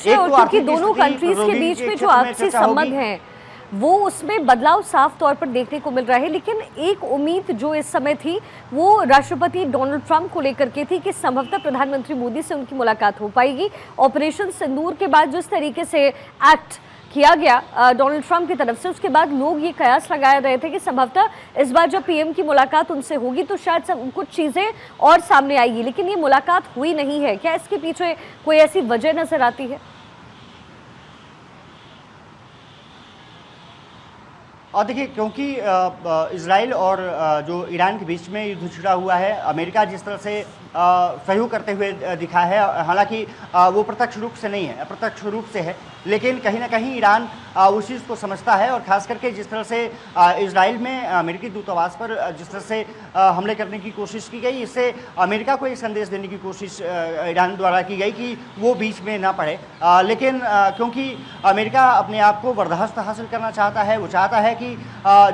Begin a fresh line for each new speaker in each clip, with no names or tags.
और क्योंकि दोनों कंट्रीज के बीच में जो आपसी संबंध हैं वो उसमें बदलाव साफ तौर पर देखने को मिल रहा है। लेकिन एक उम्मीद जो इस समय थी वो राष्ट्रपति डोनाल्ड ट्रंप को लेकर के थी कि संभवतः प्रधानमंत्री मोदी से उनकी मुलाकात हो पाएगी। ऑपरेशन सिंदूर के बाद जिस तरीके से एक्ट किया गया डोनाल्ड ट्रंप की तरफ से, उसके बाद लोग ये कयास लगा रहे थे कि संभवतः इस बार जब पीएम की मुलाकात उनसे होगी तो शायद कुछ चीज़ें और सामने आएगी, लेकिन ये मुलाकात हुई नहीं है। क्या इसके पीछे कोई ऐसी वजह नजर आती है?
और देखिए, क्योंकि इजराइल और जो ईरान के बीच में युद्ध छिड़ा हुआ है, अमेरिका जिस तरह से सहयोग करते हुए दिखा है, हालांकि वो प्रत्यक्ष रूप से नहीं है, अप्रत्यक्ष रूप से है, लेकिन कहीं ना कहीं ईरान उस चीज़ को समझता है। और ख़ास करके जिस तरह से इजराइल में अमेरिकी दूतावास पर जिस तरह से हमले करने की कोशिश की गई, इससे अमेरिका को एक संदेश देने की कोशिश ईरान द्वारा की गई कि वो बीच में ना पड़े। लेकिन क्योंकि अमेरिका अपने आप को बर्दाश्त हासिल करना चाहता है, वो चाहता है कि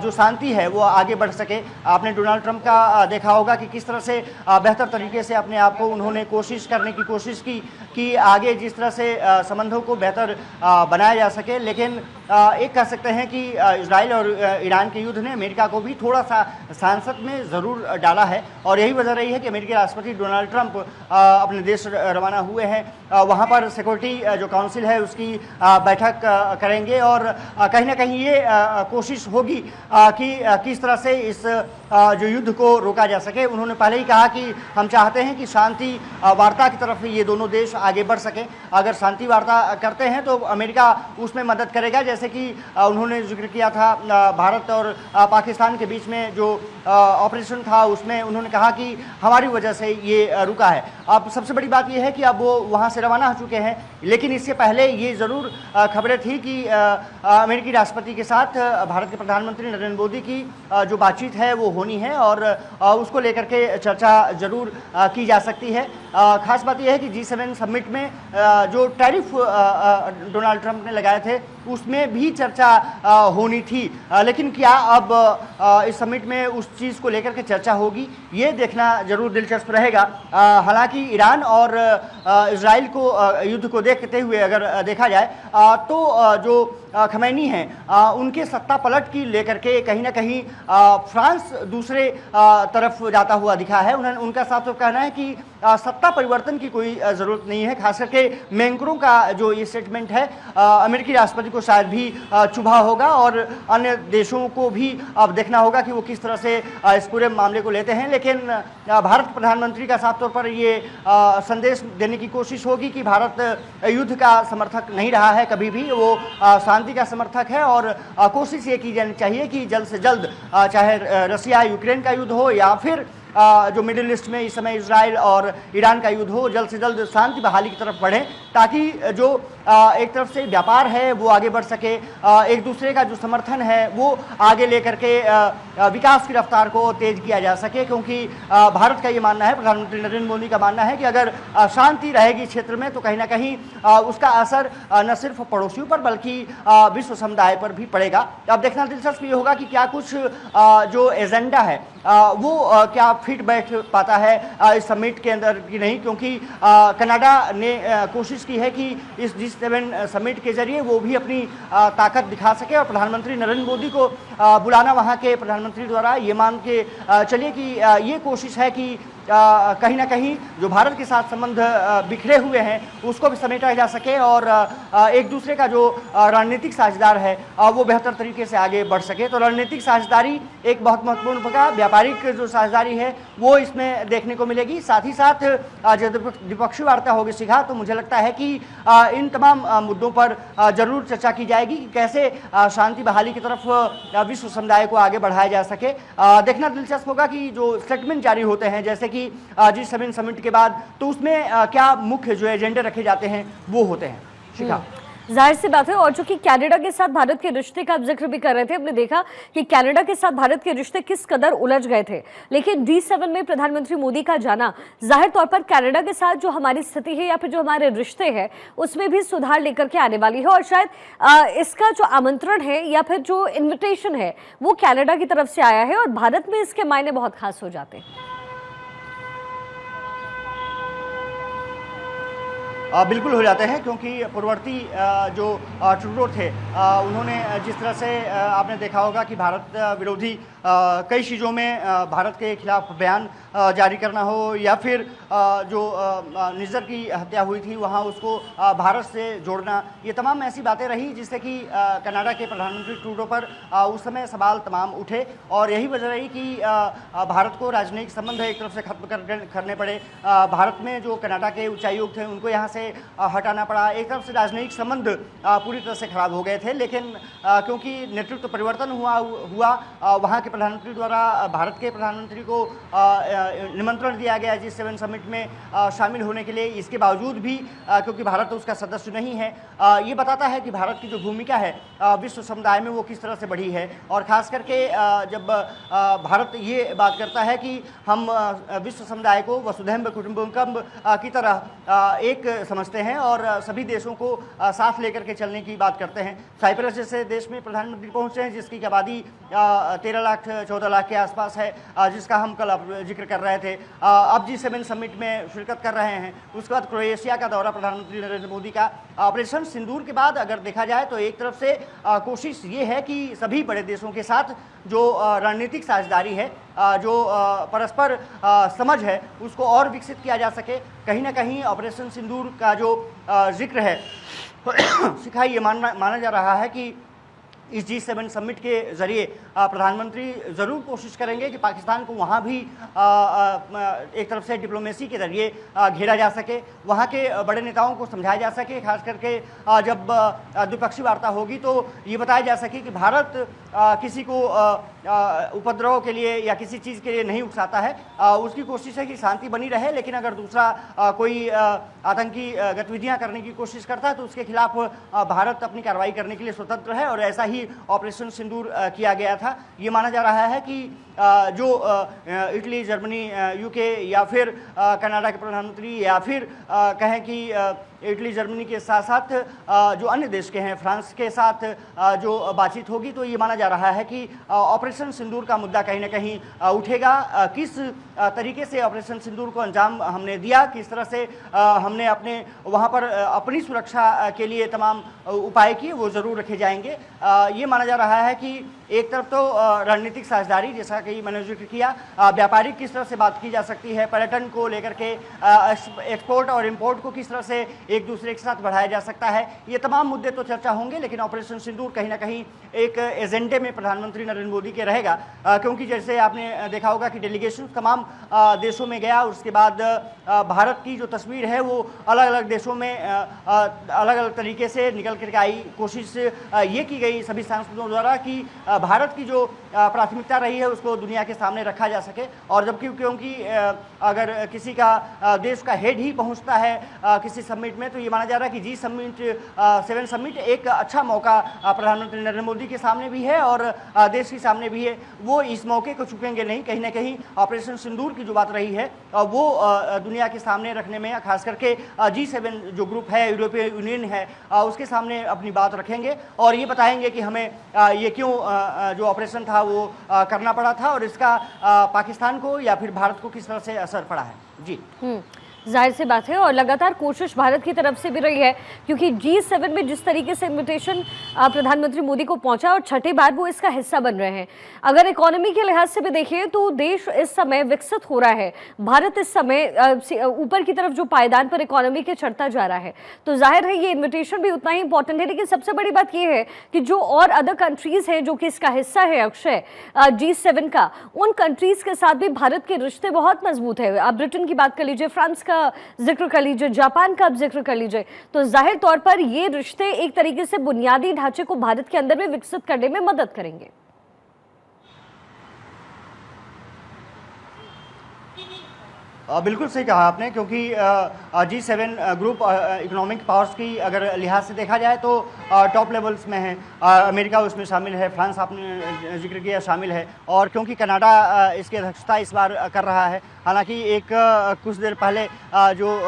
जो शांति है वो आगे बढ़ सके। आपने डोनाल्ड ट्रंप का देखा होगा कि किस तरह से बेहतर तरीके से अपने आप को उन्होंने कोशिश करने की कोशिश की कि आगे जिस तरह से संबंधों को बेहतर बनाया जा सके। लेकिन एक कह सकते हैं कि इजराइल और ईरान के युद्ध ने अमेरिका को भी थोड़ा सा सांसद में ज़रूर डाला है, और यही वजह रही है कि अमेरिकी राष्ट्रपति डोनाल्ड ट्रंप अपने देश रवाना हुए हैं। वहाँ पर सिक्योरिटी जो काउंसिल है उसकी बैठक करेंगे, और कहीं ना कहीं ये कोशिश होगी कि किस तरह से इस जो युद्ध को रोका जा सके। उन्होंने पहले ही कहा कि हम चाहते हैं कि शांति वार्ता की तरफ ये दोनों देश आगे बढ़ सकें। अगर शांति वार्ता करते हैं तो अमेरिका उसमें मदद करेगा, जैसे कि उन्होंने जिक्र किया था भारत और पाकिस्तान के बीच में जो ऑपरेशन था, उसमें उन्होंने कहा कि हमारी वजह से ये रुका है। अब सबसे बड़ी बात यह है कि अब वो वहाँ से रवाना हो चुके हैं, लेकिन इससे पहले ये ज़रूर खबरें थी कि अमेरिकी राष्ट्रपति के साथ भारत के प्रधानमंत्री नरेंद्र मोदी की जो बातचीत है वो होनी है, और उसको लेकर के चर्चा ज़रूर की जा सकती है। खास बात यह है कि G7 समिट में जो टैरिफ डोनाल्ड ट्रंप ने लगाए थे उसमें भी चर्चा होनी थी, लेकिन क्या अब इस समिट में उस चीज़ को लेकर के चर्चा होगी, ये देखना जरूर दिलचस्प रहेगा। हालांकि ईरान और इजराइल को युद्ध को देखते हुए अगर देखा जाए तो जो खमैनी हैं उनके सत्ता पलट की लेकर के कहीं ना कहीं फ्रांस दूसरे तरफ जाता हुआ दिखा है। उनका साफ साफ कहना है कि सत्ता परिवर्तन की कोई ज़रूरत नहीं है। खास करके मैक्रों का जो ये स्टेटमेंट है अमेरिकी राष्ट्रपति को शायद भी चुभा होगा, और अन्य देशों को भी अब देखना होगा कि वो किस तरह से इस पूरे मामले को लेते हैं। लेकिन भारत के प्रधानमंत्री का साफ तौर पर ये संदेश देने की कोशिश होगी कि भारत युद्ध का समर्थक नहीं रहा है कभी भी, वो शांति का समर्थक है, और कोशिश ये की जानी चाहिए कि जल्द से जल्द चाहे रसिया यूक्रेन का युद्ध हो या फिर जो मिडिल ईस्ट में इस समय इजराइल और ईरान का युद्ध हो, जल्द से जल्द शांति बहाली की तरफ बढ़े, ताकि जो एक तरफ से व्यापार है वो आगे बढ़ सके, एक दूसरे का जो समर्थन है वो आगे लेकर के विकास की रफ्तार को तेज किया जा सके। क्योंकि भारत का ये मानना है, प्रधानमंत्री नरेंद्र मोदी का मानना है कि अगर शांति रहेगी क्षेत्र में तो कहीं ना कहीं उसका असर न सिर्फ पड़ोसियों पर बल्कि विश्व समुदाय पर भी पड़ेगा। अब देखना दिलचस्प ये होगा कि क्या कुछ जो एजेंडा है वो क्या फिट बैठ पाता है इस समिट के अंदर कि नहीं, क्योंकि कनाडा ने कोशिश की है कि इस G7 समिट के जरिए वो भी अपनी ताकत दिखा सके, और प्रधानमंत्री नरेंद्र मोदी को बुलाना वहाँ के प्रधानमंत्री द्वारा ये मान के चलिए कि ये कोशिश है कि कहीं ना कहीं जो भारत के साथ संबंध बिखरे हुए हैं उसको भी समेटा जा सके, और एक दूसरे का जो रणनीतिक साझेदार है वो बेहतर तरीके से आगे बढ़ सके। तो रणनीतिक साझेदारी एक बहुत महत्वपूर्ण भूमिका, व्यापारिक जो साझेदारी है वो इसमें देखने को मिलेगी। साथ ही साथ जब द्विपक्षीय वार्ता होगी शिखा, तो मुझे लगता है कि इन तमाम मुद्दों पर जरूर चर्चा की जाएगी कि कैसे शांति बहाली की तरफ विश्व समुदाय को आगे बढ़ाया जा सके। देखना दिलचस्प होगा कि जो स्टेटमेंट जारी होते हैं जैसे कि G7 समिट के बाद, तो उसमें क्या मुख्य जो एजेंडे रखे जाते हैं वो होते हैं। शिखा,
जाहिर सी बात है। और जो कि कनाडा के साथ भारत के रिश्ते का आप जिक्र भी कर रहे थे, हमने देखा कि कनाडा के साथ भारत के रिश्ते किस कदर उलझ गए थे, लेकिन G7 में प्रधानमंत्री मोदी का जाना जाहिर तौर पर कनाडा के साथ जो हमारी स्थिति है या फिर जो हमारे रिश्ते हैं उसमें भी सुधार लेकर के आने वाली है। और शायद इसका जो आमंत्रण है या फिर जो इन्विटेशन है वो कनाडा की तरफ से आया है, और भारत में इसके मायने बहुत खास हो जाते हैं।
बिल्कुल हो जाते हैं, क्योंकि पूर्ववर्ती जो ट्रूडो थे, उन्होंने जिस तरह से आपने देखा होगा कि भारत विरोधी कई चीज़ों में भारत के खिलाफ बयान जारी करना हो, या फिर जो निज्जर की हत्या हुई थी वहाँ उसको भारत से जोड़ना, ये तमाम ऐसी बातें रही जिससे कि कनाडा के प्रधानमंत्री ट्रूडो पर उस समय सवाल तमाम उठे। और यही वजह रही कि भारत को राजनयिक संबंध एक तरफ से खत्म करने पड़े। भारत में जो कनाडा के उच्चायुक्त थे उनको यहाँ से हटाना पड़ा। एक तरफ से राजनयिक संबंध पूरी तरह से खराब हो गए थे, लेकिन क्योंकि नेतृत्व परिवर्तन हुआ वहाँ के प्रधानमंत्री द्वारा भारत के प्रधानमंत्री को निमंत्रण दिया गया G7 समिट में शामिल होने के लिए। इसके बावजूद भी क्योंकि भारत उसका सदस्य नहीं है, ये बताता है कि भारत की जो भूमिका है विश्व समुदाय में वो किस तरह से बढ़ी है। और ख़ास करके जब भारत ये बात करता है कि हम विश्व समुदाय को वसुधैव कुटुंबकम की तरह एक समझते हैं और सभी देशों को साथ लेकर के चलने की बात करते हैं। साइप्रस जैसे देश में प्रधानमंत्री पहुंचे हैं जिसकी आबादी 13 लाख 14 लाख के आसपास है, जिसका हम कल जिक्र कर रहे थे। अब G7 समिट में शिरकत कर रहे हैं। उसके बाद क्रोएशिया का दौरा प्रधानमंत्री नरेंद्र मोदी का। ऑपरेशन सिंदूर के बाद अगर देखा जाए तो एक तरफ से कोशिश ये है कि सभी बड़े देशों के साथ जो रणनीतिक साझेदारी है, जो परस्पर समझ है, उसको और विकसित किया जा सके। कहीं ना कहीं ऑपरेशन सिंदूर का जो जिक्र है सिखाई ये माना जा रहा है कि इस G7 समिट के ज़रिए प्रधानमंत्री ज़रूर कोशिश करेंगे कि पाकिस्तान को वहाँ भी एक तरफ से डिप्लोमेसी के ज़रिए घेरा जा सके, वहाँ के बड़े नेताओं को समझाया जा सके। खास करके जब द्विपक्षीय वार्ता होगी तो ये बताया जा सके कि भारत किसी को उपद्रव के लिए या किसी चीज़ के लिए नहीं उकसाता है। उसकी कोशिश है कि शांति बनी रहे, लेकिन अगर दूसरा कोई आतंकी गतिविधियां करने की कोशिश करता है तो उसके खिलाफ भारत अपनी कार्रवाई करने के लिए स्वतंत्र है। और ऐसा ही ऑपरेशन सिंदूर किया गया था। ये माना जा रहा है कि जो इटली, जर्मनी, यूके या फिर कनाडा के प्रधानमंत्री, या फिर कहें कि इटली, जर्मनी के साथ साथ जो अन्य देश के हैं, फ्रांस के साथ जो बातचीत होगी, तो ये माना जा रहा है कि ऑपरेशन सिंदूर का मुद्दा कहीं ना कहीं उठेगा। किस तरीके से ऑपरेशन सिंदूर को अंजाम हमने दिया, किस तरह से हमने अपने वहाँ पर अपनी सुरक्षा के लिए तमाम उपाय किए, वो ज़रूर रखे जाएंगे। ये माना जा रहा है कि एक तरफ तो रणनीतिक साझेदारी, जैसा कि मैंने जिक्र किया, व्यापारिक किस तरह से बात की जा सकती है, पर्यटन को लेकर के एक्सपोर्ट और इंपोर्ट को किस तरह से एक दूसरे के साथ बढ़ाया जा सकता है, ये तमाम मुद्दे तो चर्चा होंगे। लेकिन ऑपरेशन सिंदूर कहीं ना कहीं एक एजेंडे में प्रधानमंत्री नरेंद्र मोदी के रहेगा, क्योंकि जैसे आपने देखा होगा कि डेलीगेशन तमाम देशों में गया। उसके बाद भारत की जो तस्वीर है वो अलग अलग देशों में अलग अलग तरीके से निकल करके आई। कोशिश ये की गई सभी सांसदों द्वारा कि भारत की जो प्राथमिकता रही है उसको दुनिया के सामने रखा जा सके। और जबकि क्योंकि अगर किसी का देश का हेड ही पहुंचता है किसी समिट में, तो ये माना जा रहा है कि G7 समिट एक अच्छा मौका प्रधानमंत्री नरेंद्र मोदी के सामने भी है और देश के सामने भी है। वो इस मौके को चुकेंगे नहीं। कहीं ना कहीं ऑपरेशन सिंदूर की जो बात रही है वो दुनिया के सामने रखने में, खास करके G7 जो ग्रुप है, यूरोपीय यूनियन है, उसके सामने अपनी बात रखेंगे और ये बताएंगे कि हमें ये क्यों जो ऑपरेशन था वो करना पड़ा था और इसका पाकिस्तान को या फिर भारत को किस तरह से असर पड़ा है। जी
जाहिर सी बात है, और लगातार कोशिश भारत की तरफ से भी रही है, क्योंकि G7 में जिस तरीके से इन्विटेशन प्रधानमंत्री मोदी को पहुंचा और छठी बार वो इसका हिस्सा बन रहे हैं। अगर इकोनॉमी के लिहाज से भी देखें तो देश इस समय विकसित हो रहा है। भारत इस समय ऊपर की तरफ जो पायदान पर इकोनॉमी के चढ़ता जा रहा है, तो जाहिर है ये इन्विटेशन भी उतना ही इंपॉर्टेंट है। लेकिन सबसे बड़ी बात यह है कि जो और अदर कंट्रीज हैं जो कि इसका हिस्सा है अक्षय G7 का, उन कंट्रीज के साथ भी भारत के रिश्ते बहुत मजबूत है। आप ब्रिटेन की बात कर लीजिए, फ्रांस का जिक्र कर लीजिए, जापान का आप जिक्र कर लीजिए, तो जाहिर तौर पर ये रिश्ते एक तरीके से बुनियादी ढांचे को भारत के अंदर में विकसित करने में मदद करेंगे।
बिल्कुल सही कहा आपने, क्योंकि G7 ग्रुप इकोनॉमिक पावर्स की अगर लिहाज से देखा जाए तो टॉप लेवल्स में है। अमेरिका उसमें शामिल है, फ्रांस आपने जिक्र किया शामिल है, और क्योंकि कनाडा इसकी अध्यक्षता इस बार कर रहा है। हालांकि एक कुछ देर पहले जो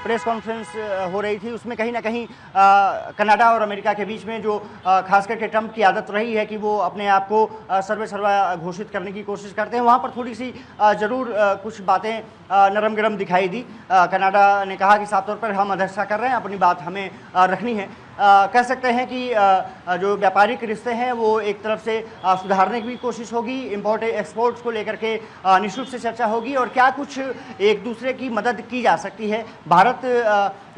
प्रेस कॉन्फ्रेंस हो रही थी उसमें कहीं ना कहीं कनाडा और अमेरिका के बीच में जो खास करके ट्रंप की आदत रही है कि वो अपने आप को सर्वा घोषित करने की कोशिश करते हैं, वहाँ पर थोड़ी सी ज़रूर कुछ बातें नरम गरम दिखाई दी। कनाडा ने कहा कि साफ तौर पर हम अध्यक्षता कर रहे हैं, अपनी बात हमें रखनी है। कह सकते हैं कि जो व्यापारिक रिश्ते हैं वो एक तरफ से सुधारने की भी कोशिश होगी, इंपोर्ट एक्सपोर्ट्स को लेकर के निश्चित से चर्चा होगी और क्या कुछ एक दूसरे की मदद की जा सकती है। भारत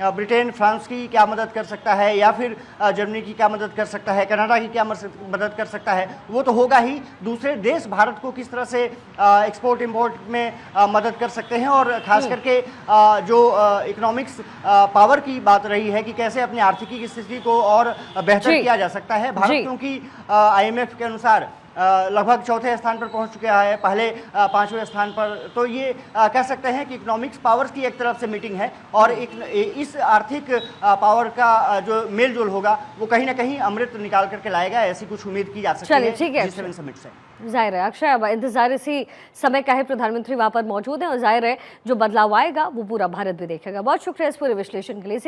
ब्रिटेन फ्रांस की क्या मदद कर सकता है या फिर जर्मनी की क्या मदद कर सकता है, कनाडा की क्या मदद कर सकता है, वो तो होगा ही। दूसरे देश भारत को किस तरह से एक्सपोर्ट इंपोर्ट में मदद कर सकते हैं और खास करके जो इकोनॉमिक्स पावर की बात रही है कि कैसे अपनी आर्थिकी की स्थिति को और बेहतर किया जा सकता है। भारत क्योंकि IMF के अनुसार लगभग चौथे स्थान पर पहुंच चुका है, पहले 5वें स्थान पर, तो ये कह सकते हैं कि इकोनॉमिक्स पावर्स की एक तरफ से मीटिंग है और इस आर्थिक पावर का जो मेल जोल होगा वो कहीं ना कहीं अमृत निकाल करके लाएगा, ऐसी कुछ उम्मीद की जा सकती है G7 समिट से।
जाहिर है अक्षय, अब इंतजार इसी समय का है, प्रधानमंत्री वहां पर मौजूद है और जाहिर है जो बदलाव आएगा वो पूरा भारत भी देखेगा। बहुत शुक्रिया इस पूरे विश्लेषण के लिए।